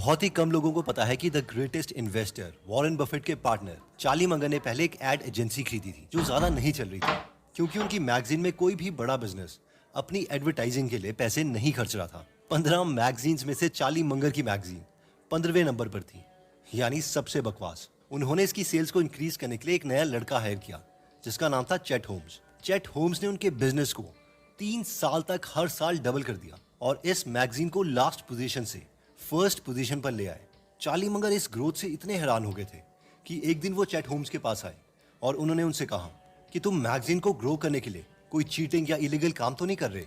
बहुत ही कम लोगों को पता है कि the greatest investor Warren Buffett के पार्टनर चार्ली मंगर ने पहले एक एड एजेंसी खरीदी थी जो ज्यादा नहीं चल रही थी, क्योंकि उनकी मैगजीन में कोई भी बड़ा बिजनेस अपनी एडवर्टाइजिंग के लिए पैसे नहीं खर्च रहा था। 15 मैगजीन्स में से चार्ली मंगर की मैगजीन 15वें नंबर पर थी, यानी सबसे बकवास। उन्होंने इसकी सेल्स को इंक्रीज करने के लिए एक नया लड़का हायर किया जिसका नाम था चेट होम्स। चेट होम्स ने उनके बिजनेस को 3 साल तक हर साल डबल कर दिया और इस मैगजीन को लास्ट पोजीशन से फर्स्ट पोजीशन पर ले आए। चार्ली मंगर इस ग्रोथ से इतने हैरान हो गए थे कि एक दिन वो चेट होम्स के पास आए और उन्होंने उनसे कहा कि तुम मैगजीन को ग्रो करने के लिए कोई चीटिंग या इलीगल काम तो नहीं कर रहे,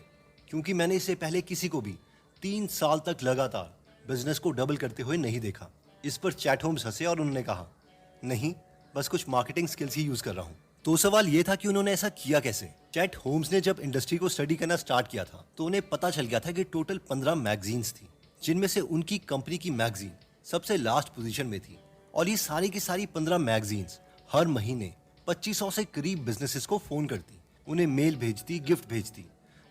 क्योंकि मैंने इससे पहले किसी को भी 3 साल तक लगातार बिजनेस को डबल करते हुए नहीं देखा। इस पर चैट होम्स हंसे और उन्होंने कहा, नहीं, बस कुछ मार्केटिंग स्किल्स ही यूज कर रहा हूँ। तो सवाल ये था कि उन्होंने ऐसा किया कैसे। चैट होम्स ने जब इंडस्ट्री को स्टडी करना स्टार्ट किया था तो उन्हें पता चल गया था कि टोटल 15 मैगजीन्स थी, जिनमें से उनकी कंपनी की मैगजीन सबसे लास्ट पोजीशन में थी। और ये सारी की सारी 15 मैगजीन्स हर महीने 2500 से करीब बिजनेसेस को फोन करती, उन्हें मेल भेजती, गिफ्ट भेजती,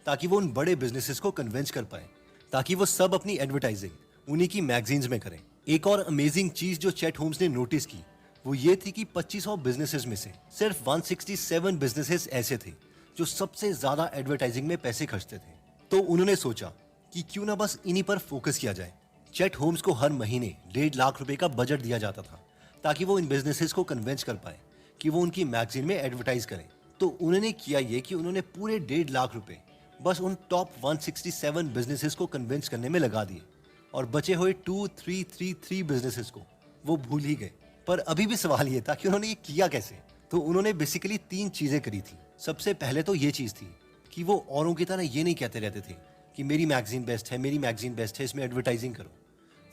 ताकि वो उन बड़े बिजनेसेस को कन्विंस कर पाए ताकि वो सब अपनी एडवर्टाइजिंग उन्हीं की मैगजीन्स में करें। एक और अमेजिंग चीज जो चैट होम्स ने नोटिस की वो ये थी कि 2500 बिजनेसेस में से सिर्फ 167 बिजनेसेस ऐसे थे जो सबसे ज्यादा एडवर्टाइजिंग में पैसे खर्चते थे। तो उन्होंने सोचा कि क्यों ना बस इन्हीं पर फोकस किया जाए। चैट होम्स को हर महीने 1.5 लाख रुपए का बजट दिया जाता था ताकि वो इन बिजनेसेस को कन्विंस कर पाए कि वो उनकी मैगजीन में एडवर्टाइज करें। तो उन्होंने किया ये कि उन्होंने पूरे 1.5 लाख रुपए बस उन टॉप 167 बिजनेसेस को कन्विंस करने में लगा दिए और बचे हुए 2333 बिजनेसेस को वो भूल ही गए। पर अभी भी सवाल ये था कि उन्होंने ये किया कैसे। तो उन्होंने बेसिकली 3 चीजें करी थी। सबसे पहले तो ये चीज थी कि वो औरों की तरह ये नहीं कहते रहते थे कि मेरी मैगजीन बेस्ट है, मेरी मैगजीन बेस्ट है, इसमें एडवर्टाइजिंग करो।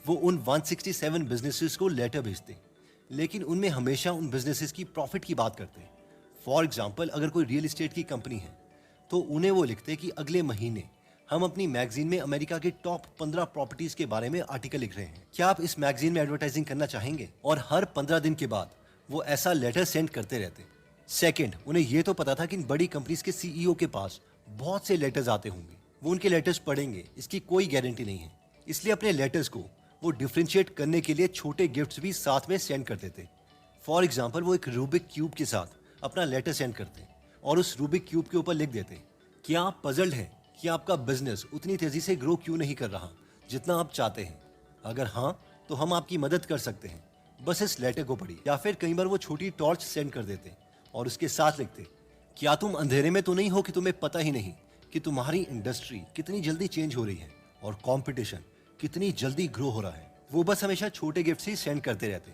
वो उन 167 बिजनेसेस को लेटर भेजते, लेकिन उनमें हमेशा उन बिजनेसेस की प्रॉफिट की बात करते। फॉर एग्जाम्पल, अगर कोई रियल एस्टेट की कंपनी है तो उन्हें वो लिखते कि अगले महीने हम अपनी मैगजीन में अमेरिका के टॉप 15 प्रॉपर्टीज के बारे में आर्टिकल लिख रहे हैं, क्या आप इस मैगजीन में एडवर्टाइजिंग करना चाहेंगे? और हर 15 दिन के बाद वो ऐसा लेटर सेंड करते रहते। सेकंड, उन्हें ये तो पता था कि इन बड़ी कंपनीज के सीईओ के पास बहुत से लेटर्स आते होंगे, वो उनके लेटर्स पढ़ेंगे, इसकी कोई गारंटी नहीं है। इसलिए अपने लेटर्स को वो डिफरेंशिएट करने के लिए छोटे गिफ्ट्स भी साथ में सेंड करते थे। फॉर एग्जाम्पल, वो एक रूबिक क्यूब के साथ अपना लेटर सेंड करते और उस रूबिक क्यूब के ऊपर लिख देते, क्या आप पजल्ड हैं कि आपका बिजनेस उतनी तेजी से ग्रो क्यों नहीं कर रहा जितना आप चाहते हैं? अगर हाँ, तो हम आपकी मदद कर सकते हैं, बस इस लेटर को पढ़िए। या फिर कई बार वो छोटी टॉर्च सेंड कर देते और उसके साथ लिखते, क्या तुम अंधेरे में तो नहीं हो कि तुम्हें पता ही नहीं कि तुम्हारी इंडस्ट्री कितनी जल्दी चेंज हो रही है और कंपटीशन कितनी जल्दी ग्रो हो रहा है। वो बस हमेशा छोटे गिफ्ट्स ही सेंड करते रहते,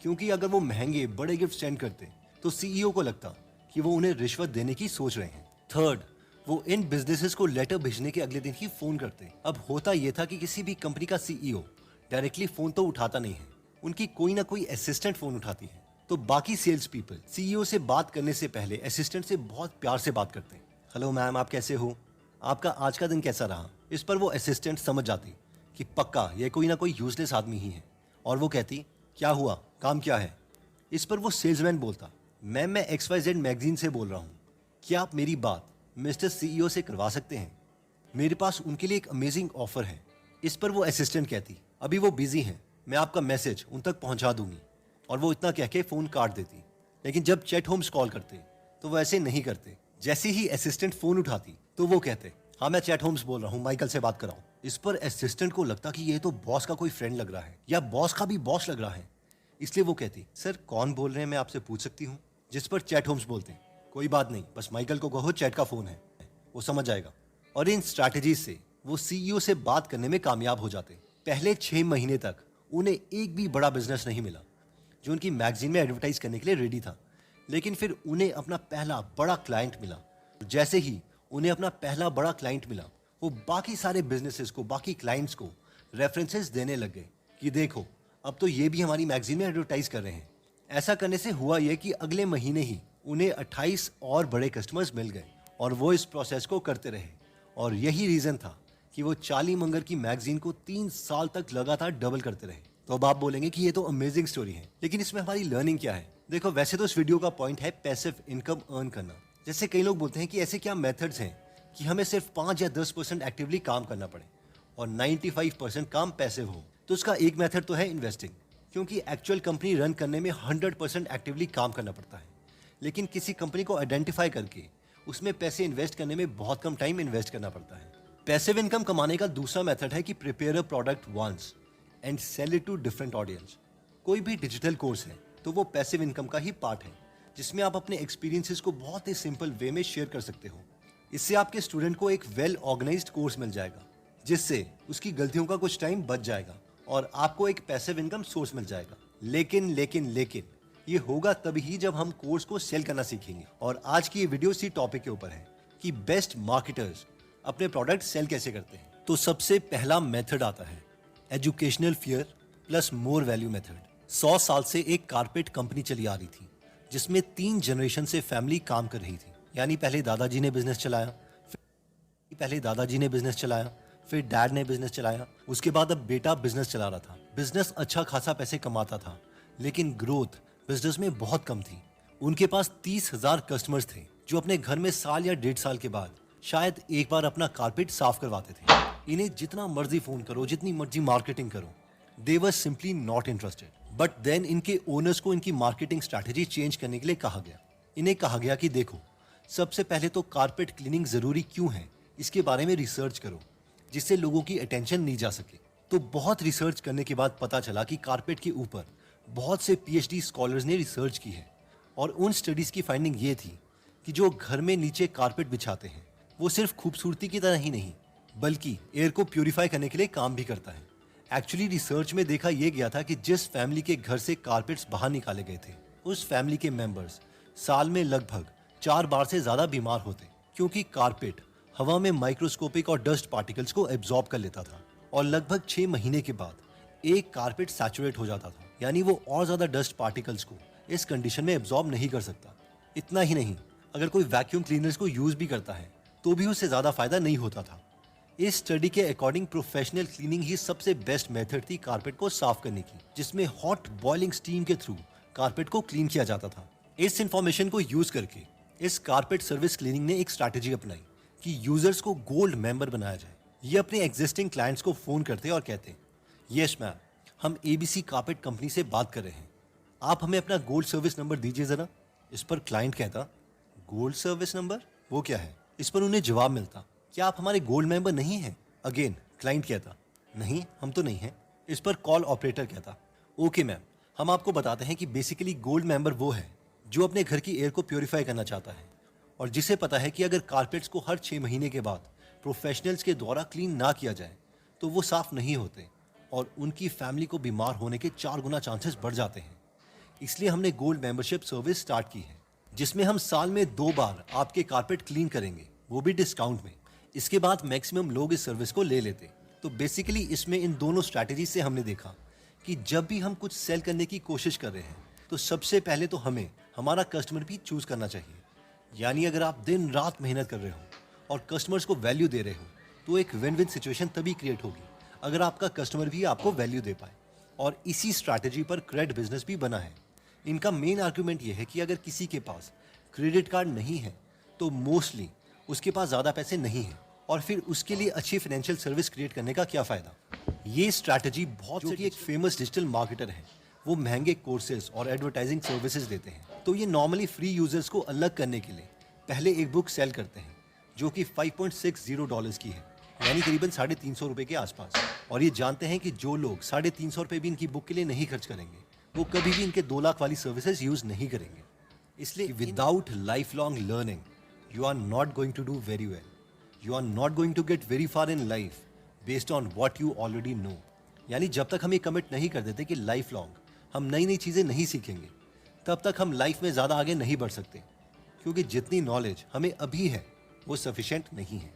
क्योंकि अगर वो महंगे बड़े गिफ्ट सेंड करते तो सीईओ को लगता कि वो उन्हें रिश्वत देने की सोच रहे हैं। थर्ड, वो इन बिजनेसेस को लेटर भेजने के अगले दिन ही फोन करते। अब होता यह था कि किसी भी कंपनी का सीईओ डायरेक्टली फोन तो उठाता नहीं है, उनकी कोई ना कोई असिस्टेंट फोन उठाती है। तो बाकी सेल्स पीपल सीईओ से बात करने से पहले असिस्टेंट से बहुत प्यार से बात करते हैं। हेलो मैम, आप कैसे हो? आपका आज का दिन कैसा रहा? इस पर वो असिस्टेंट समझ जाती कि पक्का ये कोई ना कोई यूजलेस आदमी ही है और वो कहती, क्या हुआ, काम क्या है? इस पर वो सेल्समैन बोलता, मैम मैं XYZ मैगजीन से बोल रहा हूँ, क्या आप मेरी बात मिस्टर सीईओ से करवा सकते हैं? मेरे पास उनके लिए एक अमेजिंग ऑफर है। इस पर वो असिस्टेंट कहती, अभी वो बिजी हैं, मैं आपका मैसेज उन तक पहुंचा दूंगी। और वो इतना कह के फोन काट देती। लेकिन जब चैट होम्स कॉल करते तो वो ऐसे नहीं करते। जैसे ही असिस्टेंट फोन उठाती तो वो कहते, हाँ मैं चैट होम्स बोल रहा हूँ, माइकल से बात कराऊं। इस पर असिस्टेंट को लगता कि ये तो बॉस का कोई फ्रेंड लग रहा है या बॉस का भी बॉस लग रहा है, इसलिए वो कहती, सर कौन बोल रहे हैं, मैं आपसे पूछ सकती हूँ? जिस पर चैट होम्स बोलते, कोई बात नहीं, बस माइकल को कहो चैट का फोन है, वो समझ जाएगा। और इन स्ट्रैटेजीज से वो सीईओ से बात करने में कामयाब हो जाते। पहले 6 महीने तक उन्हें एक भी बड़ा बिजनेस नहीं मिला जो उनकी मैगजीन में एडवर्टाइज करने के लिए रेडी था, लेकिन फिर उन्हें अपना पहला बड़ा क्लाइंट मिला। जैसे ही उन्हें अपना पहला बड़ा क्लाइंट मिला, वो बाकी सारे बिजनेसेस को, बाकी क्लाइंट्स को रेफरेंसेस देने लग गए कि देखो अब तो ये भी हमारी मैगजीन में एडवर्टाइज कर रहे हैं। ऐसा करने से हुआ यह कि अगले महीने ही उन्हें 28 और बड़े कस्टमर्स मिल गए और वो इस प्रोसेस को करते रहे। और यही रीजन था कि वो चार्ली मंगर की मैगजीन को 3 साल तक लगातार डबल करते रहे। तो अब आप बोलेंगे कि ये तो अमेजिंग स्टोरी है, लेकिन इसमें हमारी लर्निंग क्या है? देखो, वैसे तो इस वीडियो का पॉइंट है पैसिव इनकम अर्न करना। जैसे कई लोग बोलते हैं कि ऐसे क्या मेथड्स हैं कि हमें सिर्फ 5 या 10% एक्टिवली काम करना पड़े और 95% काम पैसिव हो। तो उसका एक मेथड तो है इन्वेस्टिंग, क्योंकि एक्चुअल कंपनी रन करने में 100% एक्टिवली काम करना पड़ता है। लेकिन किसी कंपनी को आइडेंटिफाई करके उसमें पैसे इन्वेस्ट करने में बहुत कम टाइम इन्वेस्ट करना पड़ता है। पैसिव इनकम कमाने का दूसरा मेथड है कि prepare a product once and sell it to different audience. कोई भी डिजिटल कोर्स है तो वो पैसिव इनकम का ही पार्ट है, जिसमें आप अपने एक्सपीरियंसेस को बहुत ही सिंपल वे में शेयर कर सकते हो। इससे आपके स्टूडेंट को एक वेल ऑर्गेनाइज्ड कोर्स मिल जाएगा, जिससे उसकी गलतियों का कुछ टाइम बच जाएगा और आपको एक पैसिव इनकम सोर्स मिल जाएगा। लेकिन ये होगा तभी ही जब हम कोर्स को सेल करना सीखेंगे। और आज की ये वीडियो इसी टॉपिक के ऊपर है कि बेस्ट मार्केटर्स अपने प्रोडक्ट सेल कैसे करते हैं। तो सबसे पहला मेथड आता है educational fear plus more value method. 100 साल से एक कारपेट कंपनी चली आ रही थी, जिसमें 3 जनरेशन से फैमिली काम कर रही थी। यानी पहले दादाजी ने बिजनेस चलाया, फिर डैड ने बिजनेस चलाया, उसके बाद अब बेटा बिजनेस चला रहा था। बिजनेस अच्छा खासा पैसे कमाता था, लेकिन ग्रोथ बिजनेस में बहुत कम थी। उनके पास 30,000 कस्टमर्स थे जो अपने घर में साल या 1.5 साल के बाद शायद एक बार अपना कारपेट साफ करवाते थे। इन्हें जितना मर्जी फोन करो, जितनी मर्जी मार्केटिंग करो, they were simply not interested. But then इनके ओनर्स को इनकी मार्केटिंग स्ट्रैटेजी चेंज करने के लिए कहा गया। इन्हें कहा गया कि देखो, सबसे पहले तो कारपेट क्लीनिंग जरूरी क्यों है इसके बारे में रिसर्च करो, जिससे लोगों की अटेंशन नहीं जा सके। तो बहुत रिसर्च करने के बाद पता चला कि कारपेट के ऊपर बहुत से पीएचडी स्कॉलर्स ने रिसर्च की है, और उन स्टडीज की फाइंडिंग ये थी कि जो घर में नीचे कारपेट बिछाते हैं वो सिर्फ खूबसूरती की तरह ही नहीं, बल्कि एयर को प्यूरिफाई करने के लिए काम भी करता है। एक्चुअली रिसर्च में देखा यह गया था कि जिस फैमिली के घर से कारपेट्स बाहर निकाले गए थे, उस फैमिली के मेंबर्स साल में लगभग 4 बार से ज्यादा बीमार होते, क्योंकि कारपेट हवा में माइक्रोस्कोपिक और डस्ट पार्टिकल्स को एब्जॉर्ब कर लेता था, और लगभग 6 महीने के बाद एक कारपेट सैचुरेट हो जाता था, यानी वो और ज्यादा डस्ट पार्टिकल्स को इस कंडीशन में एब्जॉर्ब नहीं कर सकता। इतना ही नहीं, अगर कोई वैक्यूम क्लीनर्स को यूज भी करता है तो भी उससे ज्यादा फायदा नहीं होता था। इस स्टडी के अकॉर्डिंग प्रोफेशनल क्लीनिंग ही सबसे बेस्ट मेथड थी कारपेट को साफ करने की, जिसमें हॉट बॉइलिंग स्टीम के थ्रू कारपेट को क्लीन किया जाता था। इस इंफॉर्मेशन को यूज करके इस कारपेट सर्विस क्लीनिंग ने एक स्ट्रैटेजी अपनाई कि यूजर्स को गोल्ड मेंबर बनाया जाए। ये अपने एग्जिस्टिंग क्लाइंट्स को फोन करते और कहते, यस मैम, हम एबीसी कारपेट कंपनी से बात कर रहे हैं, आप हमें अपना गोल्ड सर्विस नंबर दीजिए जरा। इस पर क्लाइंट कहता, गोल्ड सर्विस नंबर, वो क्या है? इस पर उन्हें जवाब मिलता, क्या आप हमारे गोल्ड मेंबर नहीं हैं? अगेन क्लाइंट कहता, नहीं, हम तो नहीं हैं। इस पर कॉल ऑपरेटर कहता, ओके मैम, हम आपको बताते हैं कि बेसिकली गोल्ड मेंबर वो है जो अपने घर की एयर को प्योरीफाई करना चाहता है, और जिसे पता है कि अगर कारपेट्स को हर 6 महीने के बाद प्रोफेशनल्स के द्वारा क्लीन ना किया जाए तो वो साफ नहीं होते, और उनकी फैमिली को बीमार होने के 4 गुना चांसेस बढ़ जाते हैं। इसलिए हमने गोल्ड मेंबरशिप सर्विस स्टार्ट की है, जिसमें हम साल में 2 बार आपके कारपेट क्लीन करेंगे, वो भी डिस्काउंट में। इसके बाद मैक्सिमम लोग इस सर्विस को ले लेते। तो बेसिकली इसमें इन दोनों स्ट्रैटेजी से हमने देखा कि जब भी हम कुछ सेल करने की कोशिश कर रहे हैं तो सबसे पहले तो हमें हमारा कस्टमर भी चूज करना चाहिए। यानी अगर आप दिन रात मेहनत कर रहे हो और कस्टमर्स को वैल्यू दे रहे हो तो एक विन विन सिचुएशन तभी क्रिएट होगी अगर आपका कस्टमर भी आपको वैल्यू दे पाए। और इसी स्ट्रैटेजी पर क्रेडिट बिजनेस भी बना है। इनका मेन आर्गुमेंट यह है कि अगर किसी के पास क्रेडिट कार्ड नहीं है तो मोस्टली उसके पास ज़्यादा पैसे नहीं हैं, और फिर उसके लिए अच्छी फाइनेंशियल सर्विस क्रिएट करने का क्या फ़ायदा। ये स्ट्रैटेजी बहुत से एक फेमस डिजिटल मार्केटर है, वो महंगे कोर्सेज और एडवर्टाइजिंग सर्विसेज देते हैं। तो ये नॉर्मली फ्री यूजर्स को अलग करने के लिए पहले एक बुक सेल करते हैं जो कि $5.60 की है, यानी करीबन 350 रुपये के आसपास। और ये जानते हैं कि जो लोग 350 रुपये भी इनकी बुक के लिए नहीं खर्च करेंगे वो कभी भी इनके 2 लाख वाली सर्विसेज यूज नहीं करेंगे। इसलिए without life long learning you are not going to do very well. You are not going to get very far in life based on what you already know. यानी जब तक हम ये कमिट नहीं कर देते कि लाइफ लॉन्ग हम नई नई चीज़ें नहीं सीखेंगे, तब तक हम लाइफ में ज़्यादा आगे नहीं बढ़ सकते, क्योंकि जितनी नॉलेज हमें अभी है वो सफिशिएंट नहीं है।